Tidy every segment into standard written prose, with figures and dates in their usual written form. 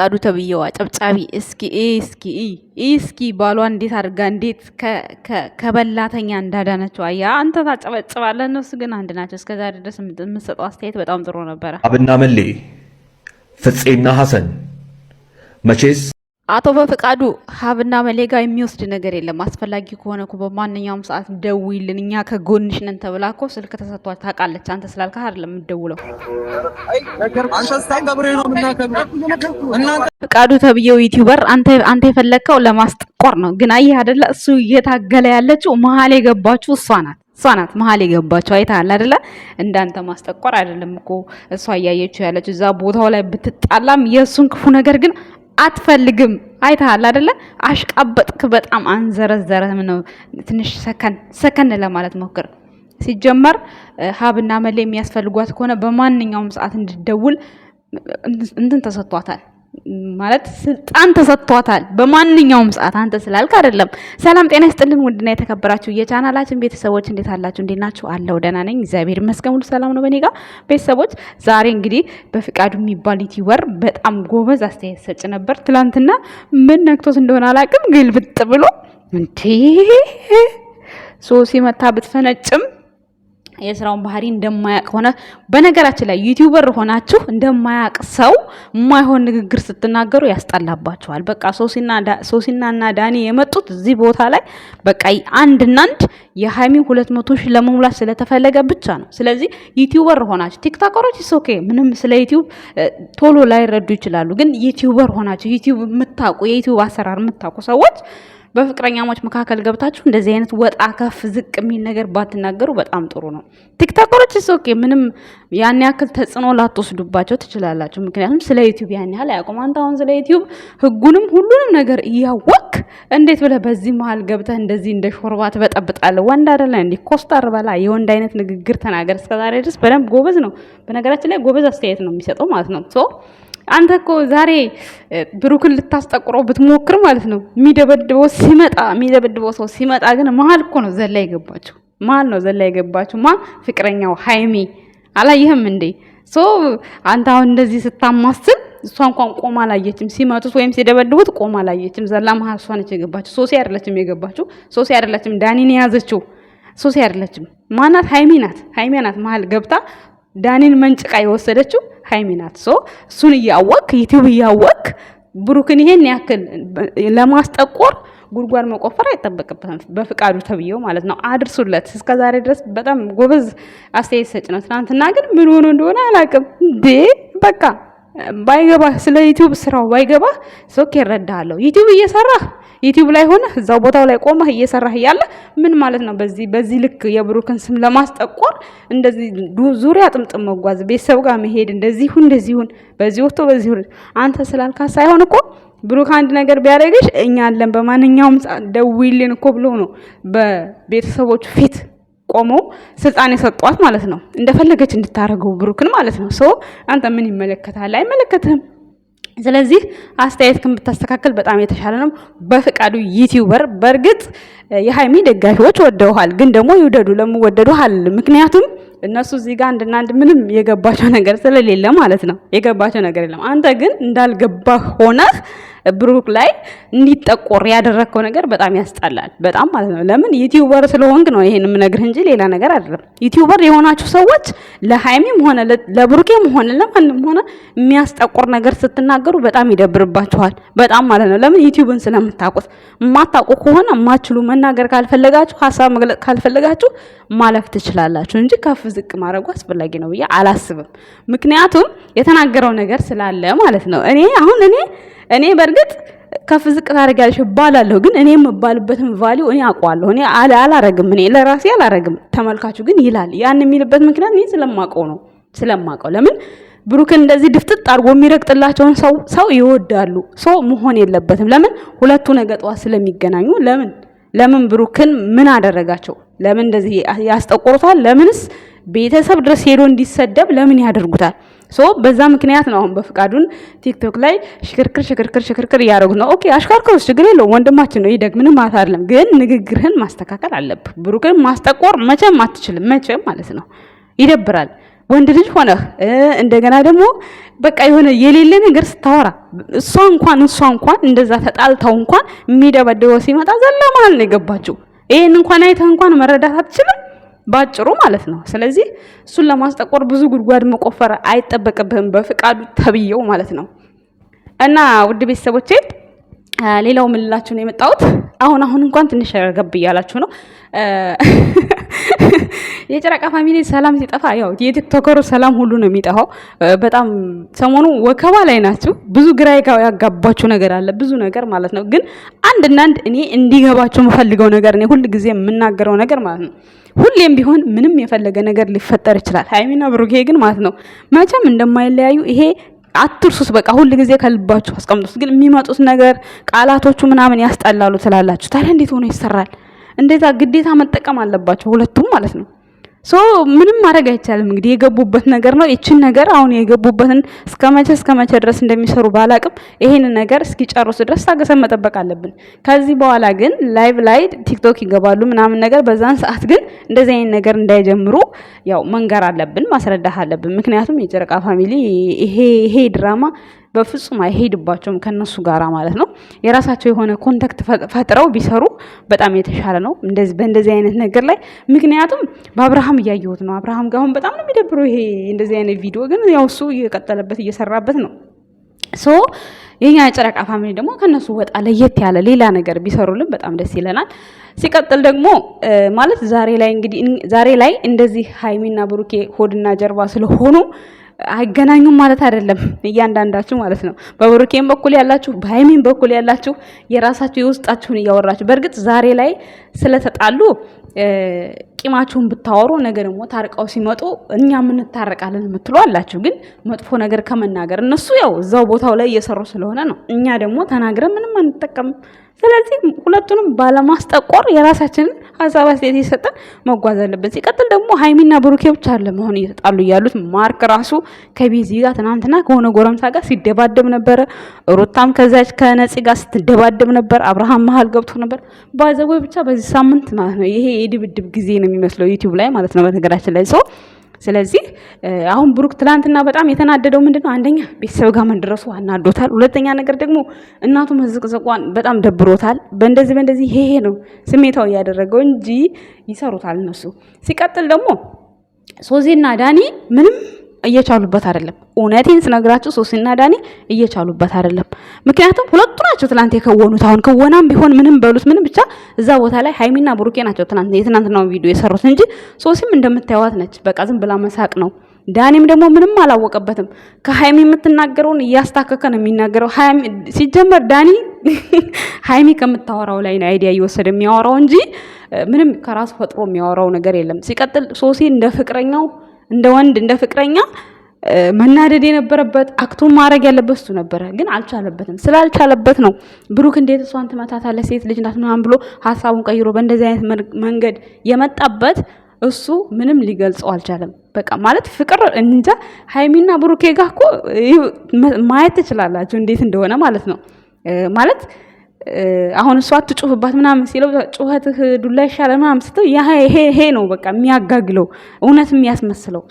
ፍቃዱ ተብዬዋ ጨብጫቢ እስኪ ባሏ እንዴት አድርጋ እንዴት ከበላተኛ እንዳዳነችው አያ አንተ ታጨበጭባለህ። እነሱ ግን አንድ ናቸው። እስከዛሬ ድረስ የምትሰጠው አስተያየት በጣም ጥሩ ነበረ። አብና መሌ ፍፄና ሐሰን መቼስ አቶ በፍቃዱ ሀብና መሌ ጋር የሚወስድ ነገር የለም። አስፈላጊ ከሆነ እኮ በማንኛውም ሰዓት ደውይልን እኛ ከጎንሽ ነን ተብላ እኮ ስልክ ተሰጥቷት ታውቃለች። አንተ ስላልካህ አይደለም የምትደውለው። ፍቃዱ ተብዬው ዩቲዩበር አንተ የፈለግከው ለማስጠቆር ነው። ግን አየህ አይደለ እሱ እየታገለ ያለችው መሀል የገባችው እሷ ናት መሀል የገባችው አይተሃል አይደለ? እንዳንተ ማስጠቆር አይደለም እኮ እሷ እያየችው ያለችው። እዛ ቦታው ላይ ብትጣላም የእሱን ክፉ ነገር ግን አትፈልግም። አይተሃል አይደለ? አሽቃበጥክ፣ በጣም አንዘረዘረም ነው። ትንሽ ሰከን ለማለት ሞክር። ሲጀመር ሀብና መሌ የሚያስፈልጓት ከሆነ በማንኛውም ሰዓት እንድትደውል እንትን ተሰጥቷታል ማለት ስልጣን ተሰጥቷታል። በማንኛውም ሰዓት አንተ ስላልክ አይደለም። ሰላም ጤና ይስጥልን ውድና የተከበራችሁ የቻናላችን ቤተሰቦች እንዴት አላችሁ? እንዴት ናችሁ? አለው ደህና ነኝ እግዚአብሔር ይመስገን፣ ሁሉ ሰላም ነው በኔ ጋር። ቤተሰቦች ዛሬ እንግዲህ በፍቃዱ የሚባል ዩቲዩበር በጣም ጎበዝ አስተያየት ሰጭ ነበር። ትላንትና ምን ነክቶት እንደሆነ አላውቅም፣ ግልብጥ ብሎ እንዴ ሶሲ መታ ብትፈነጭም የስራውን ባህሪ እንደማያቅ ሆነ። በነገራችን ላይ ዩቲዩበር ሆናችሁ እንደማያቅ ሰው የማይሆን ንግግር ስትናገሩ ያስጠላባችኋል። በቃ ሶሲናና ዳኒ የመጡት እዚህ ቦታ ላይ በቃ አንድና አንድ የሃይሚ 200,000 ለመሙላት ስለተፈለገ ብቻ ነው። ስለዚህ ዩቲዩበር ሆናችሁ ቲክቶከሮች ኦኬ ምንም ስለ ዩቲዩብ ቶሎ ላይረዱ ይችላሉ። ግን ዩቲዩበር ሆናችሁ ዩቲዩብ የምታውቁ የዩቲዩብ አሰራር የምታውቁ ሰዎች በፍቅረኛሞች መካከል ገብታችሁ እንደዚህ አይነት ወጣ ከፍ ዝቅ የሚል ነገር ባትናገሩ በጣም ጥሩ ነው። ቲክቶከሮች ኦኬ ምንም ያን ያክል ተጽዕኖ ላትወስዱባቸው ትችላላችሁ። ምክንያቱም ስለ ዩቲዩብ ያን ያህል አያውቁም። አንተ አሁን ስለ ዩቲዩብ ህጉንም ሁሉንም ነገር እያወቅ እንዴት ብለህ በዚህ መሀል ገብተህ እንደዚህ እንደ ሾርባ ትበጠብጣለህ? ወንድ አይደለ እንዴ? ኮስታር በላ የወንድ አይነት ንግግር ተናገር። እስከዛሬ ድረስ በደንብ ጎበዝ ነው። በነገራችን ላይ ጎበዝ አስተያየት ነው የሚሰጠው ማለት ነው። አንተ እኮ ዛሬ ብሩክን ልታስጠቁረው ብትሞክር ማለት ነው የሚደበድበው ሰው ሲመጣ ግን መሀል እኮ ነው ዘላ የገባችው። ፍቅረኛው ሃይሚ አላየህም እንዴ? አንተ አሁን እንደዚህ ስታማስል እሷ እንኳን ቆማ አላየችም። ሲመቱት ወይም ሲደበድቡት ቆማ አላየችም። ዘላ መሀል እሷ ነች የገባችው። ሶሲ አይደለችም ዳኒን የያዘችው ሶሲ አይደለችም። ማናት? ሃይሚ ናት መሀል ገብታ ዳኒን መንጭቃ የወሰደችው ሃይሚ ናት። እሱን እያወቅ ዩቲዩብ እያወቅ ብሩክን ይሄን ያክል ለማስጠቆር ጉድጓድ መቆፈር አይጠበቅበትም። በፍቃዱ ተብዬው ማለት ነው። አድርሱለት። እስከዛሬ ድረስ በጣም ጎበዝ አስተያየት ሰጭ ነው። ትናንትና ግን ምን ሆኖ እንደሆነ አላውቅም። በቃ ባይገባህ ስለ ዩቲዩብ ስራው ባይገባህ ሶኬ እረዳሃለሁ። ዩቲዩብ እየሰራህ ዩቲዩብ ላይ ሆነ እዛው ቦታው ላይ ቆመህ እየሰራህ እያለ ምን ማለት ነው በዚህ ልክ የብሩክን ስም ለማስጠቆር እንደዚህ ዙሪያ ጥምጥም መጓዝ፣ ቤተሰብ ጋር መሄድ፣ እንደዚህ ሁን በዚህ ወጥቶ በዚህ ሁን። አንተ ስላልካ ሳይሆን እኮ ብሩክ አንድ ነገር ቢያደርግሽ እኛ አለን በማንኛውም ደውይልን እኮ ብሎ ነው በቤተሰቦቹ ፊት ቆመው ስልጣን የሰጧት ማለት ነው። እንደፈለገች እንድታረገው ብሩክን ማለት ነው። አንተ ምን ይመለከታል? አይመለከትህም። ስለዚህ አስተያየትክን ብታስተካከል በጣም የተሻለ ነው። በፍቃዱ ዩቲዩበር በእርግጥ የሃይሚ ደጋፊዎች ወደውሃል፣ ግን ደግሞ ይውደዱ ለምወደዱሃል። ምክንያቱም እነሱ እዚህ ጋር አንድና አንድ ምንም የገባቸው ነገር ስለሌለ ማለት ነው። የገባቸው ነገር የለም። አንተ ግን እንዳልገባህ ሆነህ ብሩክ ላይ እንዲጠቆር ያደረግከው ነገር በጣም ያስጠላል። በጣም ማለት ነው። ለምን ዩቲዩበር ስለሆንክ ነው ይሄን የምነግርህ እንጂ ሌላ ነገር አይደለም። ዩቲዩበር የሆናችሁ ሰዎች ለሃይሚም ሆነ ለብሩኬም ሆነ ለማንም ሆነ የሚያስጠቆር ነገር ስትናገሩ በጣም ይደብርባችኋል። በጣም ማለት ነው። ለምን ዩቲዩብን ስለምታውቁት። የማታውቁ ከሆነ የማትችሉ መናገር ካልፈለጋችሁ፣ ሀሳብ መግለጽ ካልፈለጋችሁ ማለፍ ትችላላችሁ እንጂ ከፍ ዝቅ ማድረጉ አስፈላጊ ነው ብዬ አላስብም። ምክንያቱም የተናገረው ነገር ስላለ ማለት ነው። እኔ በእርግጥ ከፍ ዝቅ ታደርጊያለሽ እባላለሁ፣ ግን እኔ የምባልበትን ቫልዩ እኔ አውቀዋለሁ። እኔ አላረግም፣ እኔ ለራሴ አላረግም። ተመልካቹ ግን ይላል። ያን የሚልበት ምክንያት እኔ ስለማውቀው ለምን ብሩክን እንደዚህ ድፍጥጥ አድርጎ የሚረግጥላቸውን ሰው ይወዳሉ። መሆን የለበትም። ለምን ሁለቱ ነገ ጠዋት ስለሚገናኙ ለምን ብሩክን ምን አደረጋቸው? ለምን እንደዚህ ያስጠቆሩታል? ለምንስ ቤተሰብ ድረስ ሄዶ እንዲሰደብ ለምን ያደርጉታል? በዛ ምክንያት ነው አሁን በፍቃዱን ቲክቶክ ላይ ሽክርክር እያደረጉት ነው። ኦኬ አሽከርክሩስ፣ ችግር የለውም ወንድማችን ነው፣ ይደግ ምንም ማለት አይደለም። ግን ንግግርህን ማስተካከል አለብህ። ብሩክን ማስጠቆር መቼም አትችልም፣ መቼም ማለት ነው። ይደብራል። ወንድ ልጅ ሆነህ እንደገና ደግሞ በቃ የሆነ የሌለ ነገር ስታወራ እሷ እንኳን እንደዛ ተጣልተው እንኳን የሚደበደበው ሲመጣ ዘላ መሀል ነው የገባችው። ይሄን እንኳን አይተህ እንኳን መረዳት አትችልም ባጭሩ ማለት ነው። ስለዚህ እሱን ለማስጠቆር ብዙ ጉድጓድ መቆፈር አይጠበቅብህም በፍቃዱ ተብየው ማለት ነው። እና ውድ ቤተሰቦቼ ሌላው ምን ልላችሁ ነው የመጣሁት፣ አሁን እንኳን ትንሽ ረገብ እያላችሁ ነው። የጨረቃ ፋሚሊ ሰላም ሲጠፋ ያው የቲክቶከሩ ሰላም ሁሉ ነው የሚጠፋው። በጣም ሰሞኑ ወከባ ላይ ናችሁ። ብዙ ግራ ያጋባችሁ ነገር አለ፣ ብዙ ነገር ማለት ነው። ግን አንድ እኔ እንዲገባችሁ የምፈልገው ነገር እኔ ሁል ጊዜ የምናገረው ነገር ማለት ነው፣ ሁሌም ቢሆን ምንም የፈለገ ነገር ሊፈጠር ይችላል። ሃይሚና ብሩኬ ግን ማለት ነው መቼም እንደማይለያዩ ይሄ አትርሱት። በቃ ሁል ጊዜ ከልባችሁ አስቀምጡት። ግን የሚመጡት ነገር ቃላቶቹ ምናምን ያስጠላሉ ትላላችሁ። ታዲያ እንዴት ሆኖ ይሰራል? እንደዛ ግዴታ መጠቀም አለባቸው ሁለቱም ማለት ነው። ሶ ምንም ማድረግ አይቻልም። እንግዲህ የገቡበት ነገር ነው። ይችን ነገር አሁን የገቡበትን እስከ መቼ ድረስ እንደሚሰሩ ባላቅም ይሄን ነገር እስኪጨርሱ ድረስ ታገሰን መጠበቅ አለብን። ከዚህ በኋላ ግን ላይቭ ላይ ቲክቶክ ይገባሉ ምናምን ነገር፣ በዛን ሰዓት ግን እንደዚህ አይነት ነገር እንዳይጀምሩ ያው መንገር አለብን፣ ማስረዳት አለብን። ምክንያቱም የጨረቃ ፋሚሊ ይሄ ድራማ በፍጹም አይሄድባቸውም ከነሱ ጋራ ማለት ነው። የራሳቸው የሆነ ኮንታክት ፈጥረው ቢሰሩ በጣም የተሻለ ነው በእንደዚህ አይነት ነገር ላይ። ምክንያቱም በአብርሃም እያየሁት ነው። አብርሃም ጋር አሁን በጣም ነው የሚደብረው ይሄ እንደዚህ አይነት ቪዲዮ። ግን ያው እሱ እየቀጠለበት እየሰራበት ነው። ሶ የኛ የጨረቃ ፋሚሊ ደግሞ ከነሱ ወጣ ለየት ያለ ሌላ ነገር ቢሰሩልን በጣም ደስ ይለናል። ሲቀጥል ደግሞ ማለት ዛሬ ላይ እንደዚህ ሃይሚና ብሩኬ ሆድና ጀርባ ስለሆኑ አይገናኙም ማለት አይደለም። እያንዳንዳችሁ ማለት ነው በብሩኬም በኩል ያላችሁ በሃይሚን በኩል ያላችሁ የራሳችሁ የውስጣችሁን እያወራችሁ፣ በእርግጥ ዛሬ ላይ ስለተጣሉ ቂማችሁን ብታወሩ ነገ ደግሞ ታርቀው ሲመጡ እኛ ምን እንታረቃለን የምትሉ አላችሁ። ግን መጥፎ ነገር ከመናገር እነሱ ያው እዛው ቦታው ላይ እየሰሩ ስለሆነ ነው። እኛ ደግሞ ተናግረን ምንም አንጠቀምም። ስለዚህ ሁለቱንም ባለማስጠቆር የራሳችንን ሀሳብ አስተያየት እየሰጠን መጓዝ አለብን። ሲቀጥል ደግሞ ሃይሚና ብሩኬ ብቻ አይደለም አሁን እየተጣሉ ያሉት። ማርክ ራሱ ከቤዚ ጋር ትናንትና ከሆነ ጎረምሳ ጋር ሲደባደብ ነበረ። ሩታም ከዛች ከነፂ ጋር ስትደባደብ ነበር። አብርሃም መሀል ገብቶ ነበር። ባይዘው ብቻ በዚህ ሳምንት ማለት ነው ይሄ የድብድብ ጊዜ ነው የሚመስለው ዩቲዩብ ላይ ማለት ነው በነገራችን ላይ ሰው። ስለዚህ አሁን ብሩክ ትላንትና በጣም የተናደደው ምንድነው? አንደኛ ቤተሰብ ጋር መድረሱ አናዶታል። ሁለተኛ ነገር ደግሞ እናቱ መዝቅዘቋን በጣም ደብሮታል። በእንደዚህ ይሄ ነው ስሜታው ያደረገው እንጂ ይሰሩታል እነሱ። ሲቀጥል ደግሞ ሶሲና ዳኒ ምንም እየቻሉበት አይደለም። እውነቴን ስነግራችሁ ሶሲና ዳኒ እየቻሉበት አይደለም። ምክንያቱም ሁለቱ ናቸው ትናንት የከወኑት። አሁን ከወናም ቢሆን ምንም በሉት ምንም ብቻ እዛ ቦታ ላይ ሃይሚና ብሩኬ ናቸው የትናንትናው ቪዲዮ የሰሩት እንጂ ሶሲም እንደምታዩት ነች። በቃ ዝም ብላ መሳቅ ነው። ዳኒም ደግሞ ምንም አላወቀበትም። ከሃይሚ የምትናገረውን እያስታከከ ነው የሚናገረው። ሲጀመር ዳኒ ሃይሚ ከምታወራው ላይ ነው አይዲያ እየወሰደ የሚያወራው እንጂ ምንም ከራሱ ፈጥሮ የሚያወራው ነገር የለም። ሲቀጥል ሶሲ እንደ ፍቅረኛው እንደ ወንድ እንደ ፍቅረኛ መናደድ የነበረበት አክቱን ማድረግ ያለበት እሱ ነበረ፣ ግን አልቻለበትም። ስላልቻለበት ነው ብሩክ እንዴት እሷን ትመታታለህ ሴት ልጅ ናት ምናምን ብሎ ሀሳቡን ቀይሮ በእንደዚህ አይነት መንገድ የመጣበት እሱ ምንም ሊገልጸው አልቻለም። በቃ ማለት ፍቅር እንጃ። ሃይሚና ብሩኬ ጋር እኮ ማየት ትችላላችሁ እንዴት እንደሆነ ማለት ነው። ማለት አሁን እሷ አትጩህባት ምናምን ሲለው ጩኸትህ ዱላ ይሻላል ምናምን ስትል ይሄ ነው በቃ የሚያጋግለው እውነት የሚያስመስለው።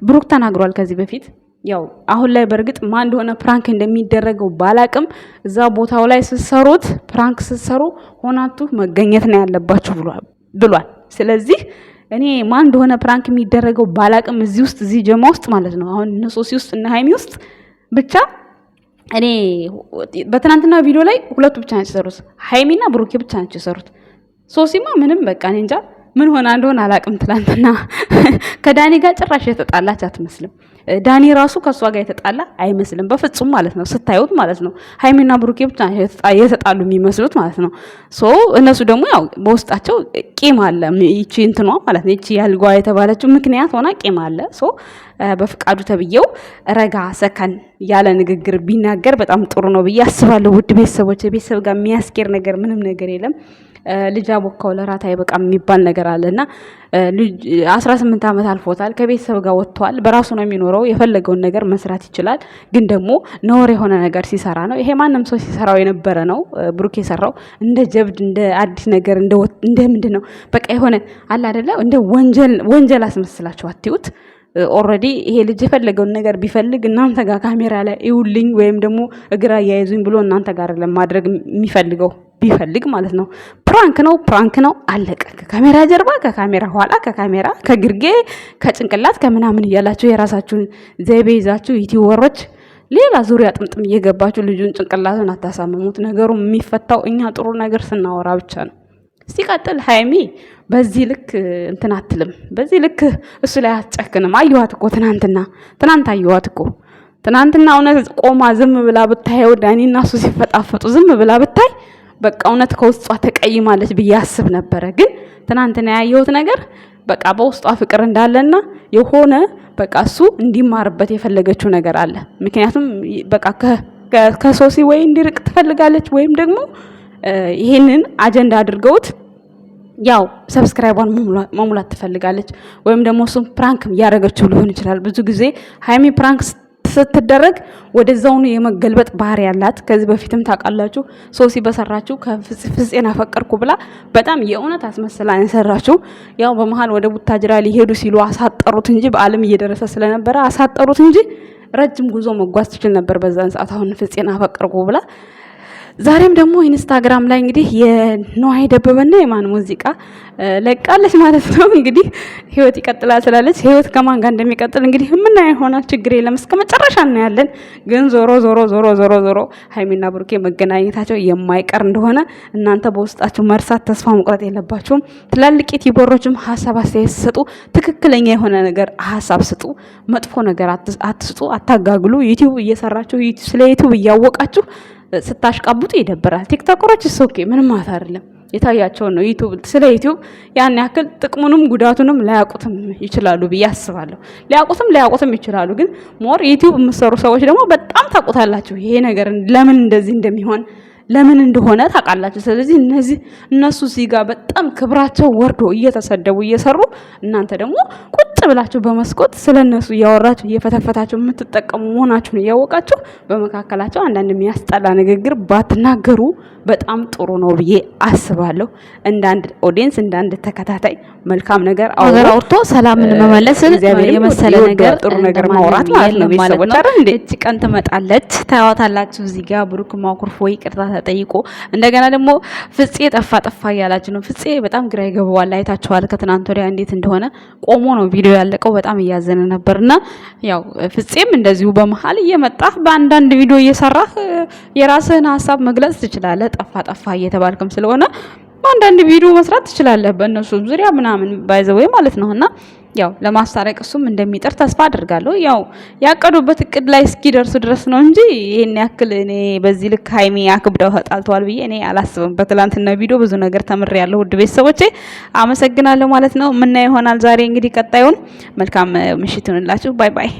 ብሩክ ተናግሯል ከዚህ በፊት ያው አሁን ላይ በእርግጥ ማን እንደሆነ ፕራንክ እንደሚደረገው ባላቅም እዛ ቦታው ላይ ስትሰሩት ፕራንክ ስትሰሩ ሆናችሁ መገኘት ነው ያለባችሁ ብሏል። ስለዚህ እኔ ማን እንደሆነ ፕራንክ የሚደረገው ባላቅም እዚህ ጀማ ውስጥ ማለት ነው አሁን እነ ሶሲ ውስጥ እና ሃይሚ ውስጥ ብቻ እኔ በትናንትና ቪዲዮ ላይ ሁለቱ ብቻ ናቸው የሰሩት። ሃይሚና ብሩኬ ብቻ ናቸው የሰሩት። ሶሲማ ምንም በቃ እኔ እንጃ ምን ሆና እንደሆነ አላቅም። ትላንትና ከዳኒ ጋር ጭራሽ የተጣላች አትመስልም። ዳኒ ራሱ ከሷ ጋር የተጣላ አይመስልም በፍጹም ማለት ነው ስታዩት ማለት ነው። ሃይሚና ብሩኬ ብቻ የተጣሉ የሚመስሉት ማለት ነው። ሶ እነሱ ደግሞ ያው በውስጣቸው ቂም አለ። ይቺ እንትኗ ማለት ነው ይቺ ያልጓ የተባለችው ምክንያት ሆና ቂም አለ። ሶ በፍቃዱ ተብዬው ረጋ ሰከን ያለ ንግግር ቢናገር በጣም ጥሩ ነው ብዬ አስባለሁ። ውድ ቤተሰቦች ቤተሰብ ጋር የሚያስኬር ነገር ምንም ነገር የለም። ልጅ አቦካው ለራት አይበቃም የሚባል ነገር አለና 18 ዓመት አልፎታል። ከቤተሰብ ጋር ወጥቷል። በራሱ ነው የሚኖረው። የፈለገውን ነገር መስራት ይችላል። ግን ደግሞ ነውር የሆነ ነገር ሲሰራ ነው። ይሄ ማንም ሰው ሲሰራው የነበረ ነው። ብሩክ የሰራው እንደ ጀብድ እንደ አዲስ ነገር እንደ ምንድን ነው በቃ የሆነ አለ አይደለ እንደ ወንጀል አስመስላችሁ አትዩት። ኦልሬዲ ይሄ ልጅ የፈለገውን ነገር ቢፈልግ እናንተ ጋር ካሜራ ላይ ይውልኝ ወይም ደግሞ እግራ አያይዙኝ ብሎ እናንተ ጋር ለማድረግ የሚፈልገው ቢፈልግ ማለት ነው። ፕራንክ ነው አለቀ። ከካሜራ ጀርባ፣ ከካሜራ ኋላ፣ ከካሜራ ከግርጌ፣ ከጭንቅላት ከምናምን እያላችሁ የራሳችሁን ዘይቤ ይዛችሁ ዩቲዩበሮች ሌላ ዙሪያ ጥምጥም እየገባችሁ ልጁን ጭንቅላቱን አታሳምሙት። ነገሩ የሚፈታው እኛ ጥሩ ነገር ስናወራ ብቻ ነው። ሲቀጥል ሃይሚ በዚህ ልክ እንትን አትልም። በዚህ ልክ እሱ ላይ አትጨክንም። አየኋት እኮ ትናንት አየኋት እኮ ትናንትና እውነት ቆማ ዝም ብላ ብታየው ዳኒና እሱ ሲፈጣፈጡ ዝም ብላ ብታይ በቃ እውነት ከውስጧ ተቀይማለች ብዬ አስብ ነበረ። ግን ትናንትና ያየሁት ነገር በቃ በውስጧ ፍቅር እንዳለና የሆነ በቃ እሱ እንዲማርበት የፈለገችው ነገር አለ። ምክንያቱም በቃ ከሶሲ ወይ እንዲርቅ ትፈልጋለች ወይም ደግሞ ይሄንን አጀንዳ አድርገውት ያው ሰብስክራይቧን መሙላት ትፈልጋለች ወይም ደግሞ እሱም ፕራንክ ያደረገችው ሊሆን ይችላል። ብዙ ጊዜ ሃይሚ ፕራንክ ስትደረግ ወደዛው ነው የመገልበጥ ባህሪ ያላት። ከዚህ በፊትም ታውቃላችሁ ሶሲ በሰራችሁ ከፍፄን አፈቀርኩ ብላ በጣም የእውነት አስመስላ የሰራችሁ። ያው በመሃል ወደ ቡታጅራ ሊሄዱ ሲሉ አሳጠሩት እንጂ በአለም እየደረሰ ስለነበረ አሳጠሩት እንጂ ረጅም ጉዞ መጓዝ ትችል ነበር በዛን ሰዓት። አሁን ፍፄን አፈቀርኩ ብላ ዛሬም ደግሞ ኢንስታግራም ላይ እንግዲህ የነዋይ ደበበና የማን ሙዚቃ ለቃለች ማለት ነው። እንግዲህ ህይወት ይቀጥላል ስላለች ህይወት ከማን ጋር እንደሚቀጥል እንግዲህ ምን ይሆናል ችግር የለም እስከ መጨረሻ እናያለን። ግን ዞሮ ሃይሚና ብሩኬ መገናኘታቸው የማይቀር እንደሆነ እናንተ በውስጣችሁ መርሳት ተስፋ መቁረጥ የለባችሁም። ትላልቅ ዩቲዩበሮችም ሀሳብ አስተያየት ሲሰጡ ትክክለኛ የሆነ ነገር ሀሳብ ስጡ። መጥፎ ነገር አትስጡ፣ አታጋግሉ። ዩቲዩብ እየሰራችሁ ስለ ዩቲዩብ እያወቃችሁ ስታሽቃቡጡ ይደብራል። ቲክቶከሮች ኦኬ ምንም ማለት አይደለም፣ የታያቸው ነው። ዩቲዩብ ስለ ዩቲዩብ ያን ያክል ጥቅሙንም ጉዳቱንም ላያውቁትም ይችላሉ ብዬ አስባለሁ። ላያውቁትም ይችላሉ። ግን ሞር ዩቲዩብ የምትሰሩ ሰዎች ደግሞ በጣም ታውቁታላችሁ ይሄ ነገር ለምን እንደዚህ እንደሚሆን ለምን እንደሆነ ታውቃላችሁ። ስለዚህ እነሱ እዚህ ጋር በጣም ክብራቸው ወርዶ እየተሰደቡ እየሰሩ እናንተ ደግሞ ቁጭ ብላችሁ በመስኮት ስለነሱ እያወራችሁ እየፈተፈታችሁ የምትጠቀሙ መሆናችሁን እያወቃችሁ በመካከላቸው አንዳንድ የሚያስጠላ ንግግር ባትናገሩ በጣም ጥሩ ነው ብዬ አስባለሁ። እንዳንድ ኦዲየንስ እንዳንድ ተከታታይ መልካም ነገር አውርቶ ሰላምን መመለስ የመሰለ ነገር ጥሩ ነገር ማውራት ማለት ነው። ቤተሰቦች አይደል እንዴ እቺ ቀን ትመጣለች ታያዋታላችሁ። እዚህ ጋር ብሩክ ማኩርፎ ይቅርታ ተጠይቆ እንደገና ደግሞ ፍፄ ጠፋ እያላችሁ ነው። ፍፄ በጣም ግራ ይገባዋል። አይታችኋል ከትናንት ወዲያ እንዴት እንደሆነ ቆሞ ነው ቪዲዮ ያለቀው። በጣም እያዘነ ነበርና ያው ፍፄም እንደዚሁ በመሃል እየመጣህ በአንዳንድ ቪዲዮ እየሰራህ የራስህን ሀሳብ መግለጽ ትችላለህ። ጠፋ እየተባልክም ስለሆነ አንዳንድ ቪዲዮ መስራት ትችላለህ በእነሱ ዙሪያ ምናምን ባይዘው ማለት ነውና ያው ለማስታረቅ እሱም እንደሚጥር ተስፋ አድርጋለሁ። ያው ያቀዱበት እቅድ ላይ እስኪደርሱ ድረስ ነው እንጂ ይሄን ያክል እኔ በዚህ ልክ ሃይሚ አክብደው ተጣልተዋል ብዬ እኔ አላስብም። በትላንትና ቪዲዮ ብዙ ነገር ተምሬያለሁ። ውድ ቤተሰቦቼ አመሰግናለሁ ማለት ነው። ምን ይሆናል ዛሬ እንግዲህ ቀጣዩን መልካም ምሽት ይሁንላችሁ። ባይ ባይ።